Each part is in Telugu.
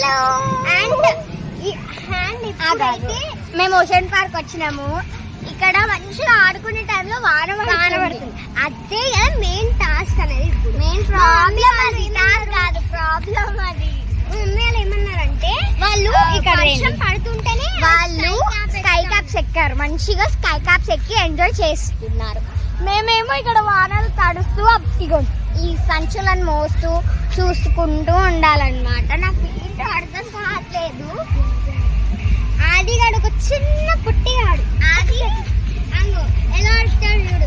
హలో అండ్ మేము ఓషన్ పార్క్ వచ్చినాము. ఇక్కడ మంచిగా ఆడుకునే టైంలో వాన పడుతుంది. అదే మెయిన్ టాస్క్ అనేది. మెయిన్ ప్రాబ్లం అది కాదు, ప్రాబ్లం అది. మమ్మీ ఏమన్నారంటే వాళ్ళు ఇక్కడ వర్షం పడుతుంటేనే వాళ్ళు స్కై క్యాప్స్ ఎక్కారు. మంచిగా స్కై క్యాప్స్ ఎక్కి ఎంజాయ్ చేస్తున్నారు. మేమేమో ఇక్కడ వానలు తడుస్తూ ఇగో ఈ సంచులను మోస్తూ చూసుకుంటూ ఉండాలన్నమాట. నాకు ఏంటో అర్థం కావట్లేదు. ఆదిగాడు ఒక చిన్న పుట్టిగాడు. ఆది ఎలా అడుగుతాడు చూడు.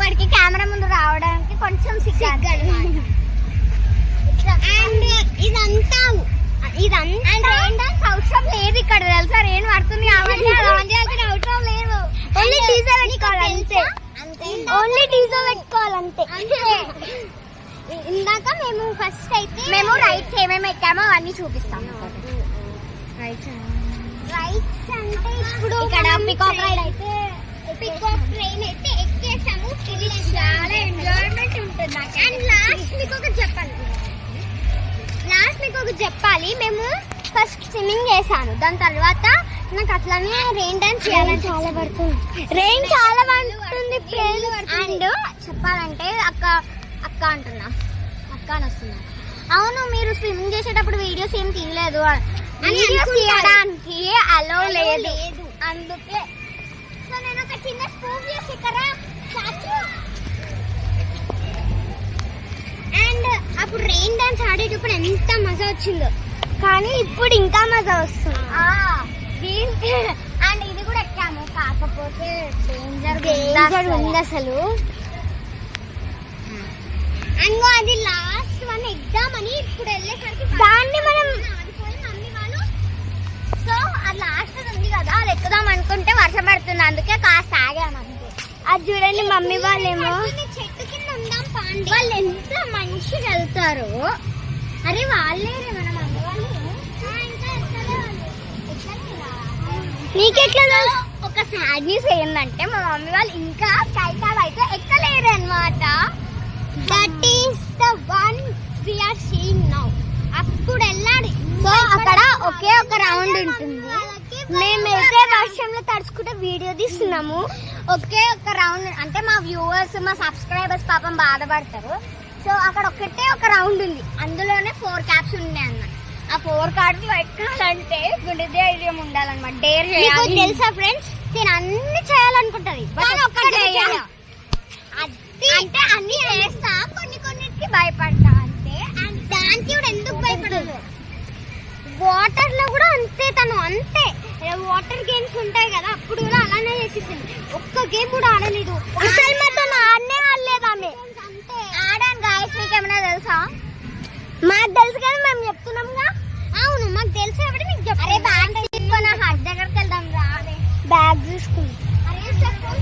వాడికి కెమెరా ముందు రావడానికి కొంచెం సిగ్గు. అండ్ ఇదంతా రెయిన్ డాన్స్ అవసరం లేదు ఇక్కడ, తెలుసా? రెయిన్ పడుతుంది కాబట్టి అవసరం లేదు. ఓన్లీ డీజల్ పెట్టుకోవాలంతే. ఓన్లీ డీజల్ పెట్టుకోవాలంతే. ఇందాక మేము ఫస్ట్ అయితే మేము రైట్స్ ఏమేమి ఎక్కామో అవన్నీ చూపిస్తాం. రైట్స్ అంటే ఇప్పుడు ఇక్కడ పికాక్ రైడ్ అయితే పికాక్ ట్రైన్ అయితే ఎక్కేసాము. ఇది చాలా ఎంజాయ్మెంట్ ఉంటుంది. అండ్ లాస్ట్ మీకు ఒకటి చెప్పాలి. మేము ఫస్ట్ స్విమ్మింగ్ చేశాను, దాని తర్వాత నాకు అట్లానే రెయిన్ డాన్స్ చేయాలని చాలా పడుతుంది. రెయిన్ చాలా పడుతుంది. అండ్ చెప్పాలంటే అక్క అంటున్నా, అక్క అని వస్తున్నా. అవును, మీరు స్విమ్మింగ్ చేసేటప్పుడు వీడియోస్ ఏం తీయలేదు. వీడియోస్ తీయడానికి అలో లేదు, అందుకే. సో నేను ఒక చిన్న స్పూఫ్ చేసి ఇక్కడ అండ్ అప్పుడు రెయిన్ డాన్స్ ఆడేటప్పుడు ఎంత మజా వచ్చిందో, కానీ ఇప్పుడు ఇంకా మజా వస్తుంది. అండ్ ఇది కూడా ఎక్కాము, కాకపోతే డేంజర్ ఉంది అసలు. అండ్ అది లాస్ట్ వన్ ఎగ్జామ్ అని ఇప్పుడు వెళ్ళేసరికి దాన్ని మనం మమ్మీ వాళ్ళు సో అది లాస్ట్ ఉంది కదా, అది ఎక్కుదాం అనుకుంటే వర్షం పడుతుంది, అందుకే కాస్త ఆగాము అంతే. అది చూడండి, మమ్మీ వాళ్ళేమో చెట్టు కింద ఉందాం పాండి, వాళ్ళు ఎంత మంచిగా వెళ్తారు. అరే వాళ్ళేరే మన మమ్మీ వాళ్ళు. నీకెట్లా? ఒక సాడ్ న్యూస్ ఏంటంటే మా మమ్మీ వాళ్ళు ఇంకా స్కై క్యాప్ అయితే ఎక్కలేరు అన్నమాట. That is the one we are seeing now. అప్పుడు వెళ్ళాలి. సో అక్కడ ఒకే ఒక రౌండ్ ఉంటుంది. మేమైతే వర్షంలో తడుచుకుంటే వీడియో తీస్తున్నాము. ఒకే ఒక రౌండ్ అంటే మా వ్యూవర్స్, మా సబ్స్క్రైబర్స్ పాపం బాధపడతారు. సో అక్కడ ఒకటే ఒక రౌండ్ ఉంది, అందులోనే 4 క్యాప్స్ ఉన్నాయి అన్న. ఆ 4 క్యాప్స్ ఎక్కాలంటే గుండె ధైర్యం ఉండాలన్నమాట. డేర్ చేయాలి. తెలుసా ఫ్రెండ్స్, నేను అన్ని చేయాలనుకుంటది, అంటే అన్ని చేస్తా, కొన్నిటికి భయపడతా అంతే. అండ్ దానికి కూడా ఎందుకు భయపడదు? వాటర్ లో కూడా అంతే, తను అంతే. వాటర్ గేమ్స్ ఉంటాయి కదా, అప్పుడు కూడా అలానే చేసేసింది. ఒక్క గేమ్ కూడా ఆడలేదు. అసలు మాతో ఆడనే ఆడలేదు ఆమె. ఆడాను గాయస్, మీకేమైనా తెలుసా? మాకు తెలుసు కానీ మేము చెప్తున్నాంగా. అవును, మాకు తెలుసు కాబట్టి మీకు చెప్పాలి. బ్యాగ్ తీసుకుని హట్ దగ్గరికి వెళ్దాం రా. బ్యాగ్ తీసుకుని.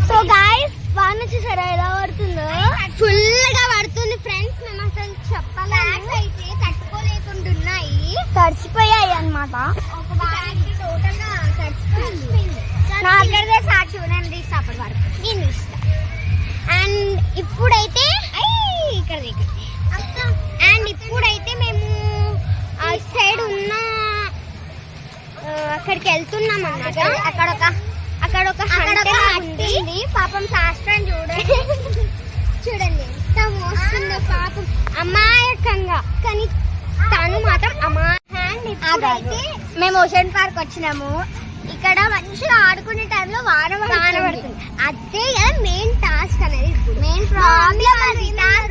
సో గాయస్, వాన చూసారా ఎలా పడుతుందో? ఫుల్ గా పడుతుంది ఫ్రెండ్స్. మేము అసలు చెప్పాలి, అయితే తట్టుకోలేకుండా ఉన్నాయి, తడిసిపోయాయి అన్నమాట. ఒక బ్యాగ్ టోటల్ గా తడిసిపోయింది. నాకైతే సాక్షి నేను తీస్తా, అప్పటి వరకు నేను తీస్తా. అండ్ ఇప్పుడైతే ఇక్కడ అండ్ ఇప్పుడైతే మేము సైడ్ ఉన్న అక్కడికి వెళ్తున్నాం అన్నమాట. అక్కడ ఒక ఉంది పాపం. శాస్త్రం చూడండి ఎంత మోస్తుందో పాపం, అమాయకంగా. కానీ తను మాత్రం ఇప్పుడైతే మేము ఓషన్ పార్క్ వచ్చినాము. ఇక్కడ మంచిగా ఆడుకునే టైంలో వాన పడుతుంది. అదే మెయిన్ టాస్క్ అనేది. మెయిన్ ప్రాబ్లం అది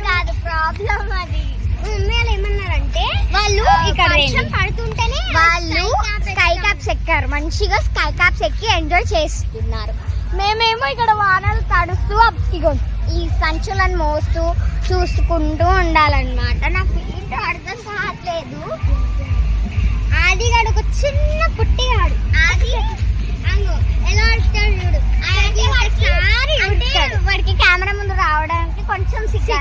కాదు, ప్రాబ్లం అది. మమ్మీ ఏమన్నారంటే వాళ్ళు ఇక్కడ వర్షం పడుతుంటేనే వాళ్ళు స్కై క్యాప్స్ ఎక్కారు. మంచిగా స్కై క్యాప్స్ ఎక్కి ఎంజాయ్ చేస్తున్నారు. మేమేమో ఇక్కడ వానలు తడుస్తూ ఇగో ఈ సంచులను మోస్తూ చూసుకుంటూ ఉండాలన్నమాట. నాకు ఏంటో అర్థం కావట్లేదు. ఆదిగాడు ఒక చిన్న పుట్టిగాడు. ఆది ఎలా అడుగుతాడు చూడు. వాడికి కెమెరా ముందు రావడానికి కొంచెం సిగ్గు.